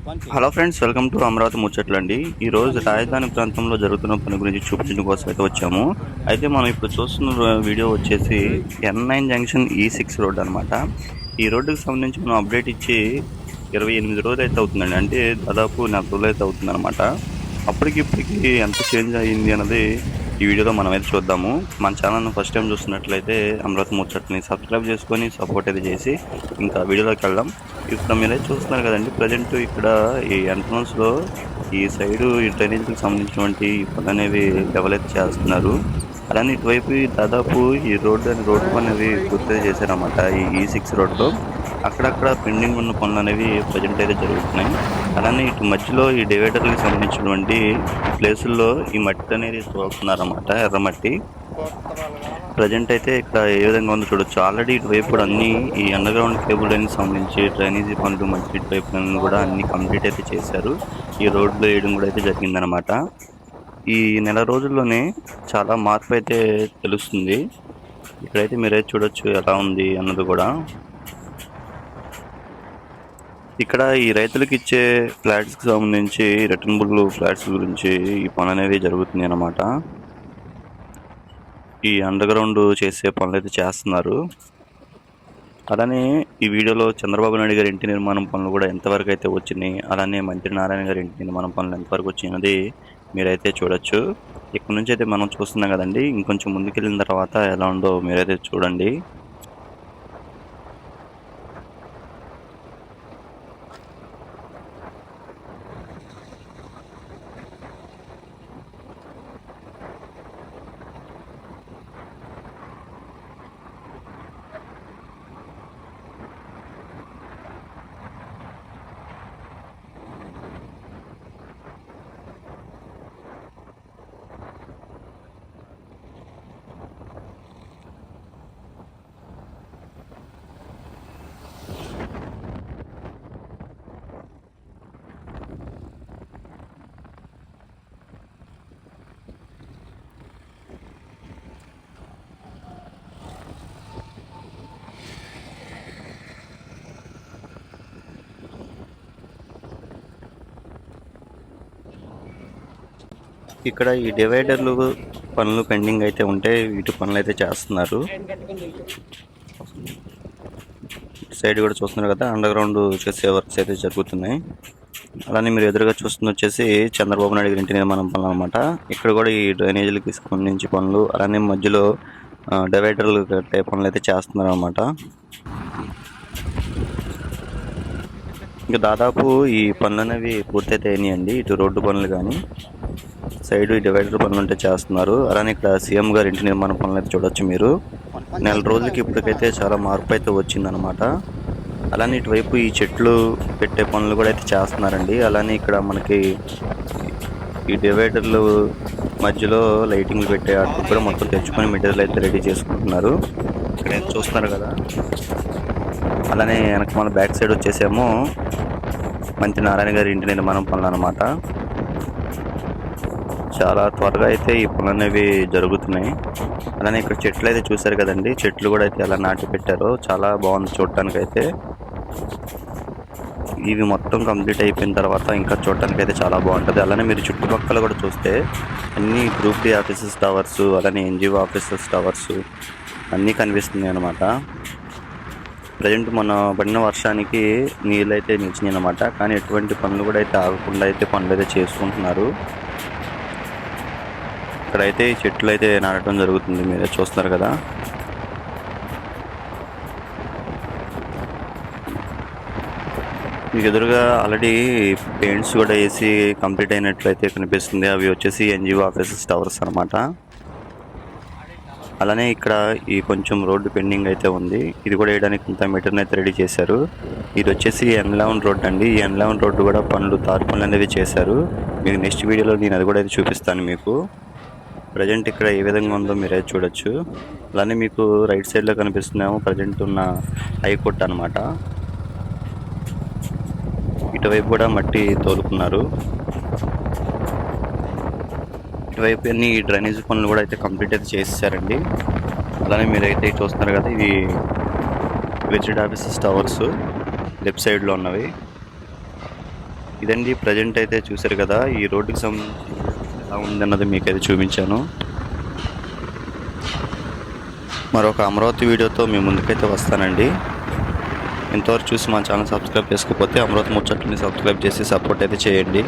Hello friends, welcome to Amaravati ముచ్చట్లు అండి. ఈరోజు రాజధాని ప్రాంతంలో జరుగుతున్న పని గురించి చూపించడం కోసం అయితే వచ్చాము. అయితే మనం ఇప్పుడు చూస్తున్న వీడియో వచ్చేసి N9 జంక్షన్ E6 రోడ్ అనమాట. ఈ రోడ్డుకి సంబంధించి మనం అప్డేట్ ఇచ్చి 28 రోజులు అయితే అవుతుందండి. అంటే దాదాపు 4 రోజులు అయితే అవుతుంది అనమాట. అప్పటికిప్పటికి ఎంత చేంజ్ అయ్యింది అన్నది ఈ వీడియోలో మనం అయితే చూద్దాము. మన ఛానల్ని ఫస్ట్ టైం చూస్తున్నట్లయితే అమరావతి ముచ్చట్ని సబ్స్క్రైబ్ చేసుకొని సపోర్ట్ అయితే చేసి ఇంకా వీడియోలోకి వెళ్దాం. ఇక్కడ మీరైతే చూస్తున్నారు కదండి, ప్రజెంట్ ఇక్కడ ఈ ఎంట్రన్స్లో ఈ సైడు ఈ డ్రైనేజ్కి సంబంధించినటువంటి పనులు అనేవి డెవలప్ అయితే చేస్తున్నారు. అలానే ఇటువైపు దాదాపు ఈ రోడ్డు పని అనేవి పూర్తి చేశారన్నమాట. ఈ E6 రోడ్లో అక్కడక్కడ పెండింగ్ ఉన్న పనులు అనేవి ప్రజెంట్ అయితే జరుగుతున్నాయి. అలానే ఇటు మధ్యలో ఈ డివైడర్లకు సంబంధించినటువంటి ప్లేసుల్లో ఈ మట్టి అనేది తోలుతున్నారన్నమాట, ఎర్రమట్టి. ప్రజెంట్ అయితే ఇక్కడ ఏ విధంగా ఉందో చూడొచ్చు. ఆల్రెడీ ఇటువైపు కూడా అన్ని ఈ అండర్ గ్రౌండ్ కేబుల్ లైన్కి సంబంధించి డ్రైనేజీ పనులు, మంచి పైప్ లైన్లు కూడా అన్ని కంప్లీట్ అయితే చేశారు. ఈ రోడ్లు వేయడం కూడా అయితే జరిగిందనమాట. ఈ నెల రోజుల్లోనే చాలా మార్పు అయితే తెలుస్తుంది. ఇక్కడైతే మీరైతే చూడొచ్చు ఎలా ఉంది అన్నది కూడా. ఇక్కడ ఈ రైతులకు ఇచ్చే ఫ్లాట్స్కి సంబంధించి రిటర్నబుల్ ఫ్లాట్స్ గురించి ఈ పని అనేది జరుగుతుంది అన్నమాట. ఈ అండర్ గ్రౌండ్ చేసే పనులు అయితే చేస్తున్నారు. అలానే ఈ వీడియోలో చంద్రబాబు నాయుడు గారి ఇంటి నిర్మాణం పనులు కూడా ఎంతవరకు అయితే వచ్చినాయి, అలానే మంత్రి నారాయణ గారి ఇంటి నిర్మాణం పనులు ఎంతవరకు వచ్చినది మీరైతే చూడొచ్చు. ఇక్కడ నుంచి అయితే మనం చూస్తున్నాం కదండి. ఇంకొంచెం ముందుకెళ్ళిన తర్వాత ఎలా ఉందో మీరైతే చూడండి. ఇక్కడ ఈ డివైడర్లు పనులు పెండింగ్ అయితే ఉంటే వీటి పనులు అయితే చేస్తున్నారు. సైడ్ కూడా చూస్తున్నారు కదా, అండర్ గ్రౌండ్ చేసే వర్క్స్ అయితే జరుగుతున్నాయి. అలానే మీరు ఎదురుగా చూస్తుంది వచ్చేసి చంద్రబాబు నాయుడు ఇంటి నిర్మాణం పనులు అనమాట. ఇక్కడ కూడా ఈ డ్రైనేజీలకి సంబంధించి పనులు, అలానే మధ్యలో డివైడర్లు కట్టే పనులు అయితే చేస్తున్నారు అనమాట. ఇంకా దాదాపు ఈ పనులు అనేవి పూర్తయితే అయినాయండి. ఇటు రోడ్డు పనులు కానీ సైడ్ డివైడర్ పనులు ఉంటే చేస్తున్నారు. అలానే ఇక్కడ సీఎం గారి ఇంటి నిర్మాణ పనులు అయితే చూడొచ్చు మీరు. నెల రోజులకి ఇప్పటికైతే చాలా మార్పు అయితే వచ్చిందనమాట. అలానే ఇటువైపు ఈ చెట్లు పెట్టే పనులు కూడా అయితే చేస్తున్నారండి. అలానే ఇక్కడ మనకి ఈ డివైడర్లు మధ్యలో లైటింగ్లు పెట్టే వాటికి కూడా మొత్తం తెచ్చుకొని మెటీరియల్ అయితే రెడీ చేసుకుంటున్నారు. ఇక్కడ చూస్తున్నారు కదా. అలానే వెనక మన బ్యాక్ సైడ్ వచ్చేసేమో మంత్రి నారాయణ గారి ఇంటి నిర్మాణం పనులు అనమాట. చాలా త్వరగా అయితే ఈ పనులు అనేవి జరుగుతున్నాయి. అలానే ఇక్కడ చెట్లు అయితే చూసారు కదండి, చెట్లు కూడా అయితే ఎలా నాటి పెట్టారో చాలా బాగుంది చూడటానికి అయితే. ఇవి మొత్తం కంప్లీట్ అయిపోయిన తర్వాత ఇంకా చూడటానికి అయితే చాలా బాగుంటుంది. అలానే మీరు చుట్టుపక్కల కూడా చూస్తే అన్ని గ్రూప్ డి ఆఫీసెస్ టవర్స్, అలానే ఎన్జిఓ ఆఫీసెస్ టవర్స్ అన్నీ కనిపిస్తున్నాయి అనమాట. ప్రజెంట్ మన పడిన వర్షానికి నీళ్ళు అయితే నిలిచినాయి అనమాట. కానీ ఎటువంటి పనులు కూడా అయితే ఆగకుండా అయితే పనులు అయితే చేసుకుంటున్నారు. ఇక్కడైతే ఈ చెట్లు అయితే నాటడం జరుగుతుంది, మీరే చూస్తున్నారు కదా. మీకు ఎదురుగా ఆల్రెడీ పెయింట్స్ కూడా వేసి కంప్లీట్ అయినట్లయితే కనిపిస్తుంది. అవి వచ్చేసి ఎన్జిఓ ఆఫీసెస్ టవర్స్ అనమాట. అలానే ఇక్కడ ఈ కొంచెం రోడ్డు పెండింగ్ అయితే ఉంది. ఇది కూడా వేయడానికి ఇంత మెటీరియల్ అయితే రెడీ చేశారు. ఇది వచ్చేసి N11 రోడ్డు అండి. ఈ N11 రోడ్డు కూడా పనులు, తారు పనులు అనేవి చేశారు. మీకు నెక్స్ట్ వీడియోలో నేను అది కూడా అయితే చూపిస్తాను మీకు. ప్రజెంట్ ఇక్కడ ఏ విధంగా ఉందో మీరైతే చూడొచ్చు. అలానే మీకు రైట్ సైడ్లో కనిపిస్తున్నాము ప్రజెంట్ ఉన్న హైకోర్టు అనమాట. ఇటువైపు కూడా మట్టి తోలుకున్నారు. ఇటువైపు అన్ని డ్రైనేజ్ పనులు కూడా అయితే కంప్లీట్ అయితే చేసేసారండి. అలానే మీరైతే చూస్తున్నారు కదా, ఇవి గెజిటెడ్ ఆఫీసెస్ టవర్స్ లెఫ్ట్ సైడ్లో ఉన్నవి. ఇదండి ప్రజెంట్ అయితే చూశారు కదా, ఈ రోడ్డుకి సంబంధించి ఎలా ఉందన్నది మీకైతే చూపించాను. మరొక అమరావతి వీడియోతో మీ ముందుకైతే వస్తానండి. ఇంతవరకు చూసి మా ఛానల్ సబ్స్క్రైబ్ చేసుకోకపోతే అమరావతి ముచ్చట్లని సబ్స్క్రైబ్ చేసి సపోర్ట్ అయితే చేయండి.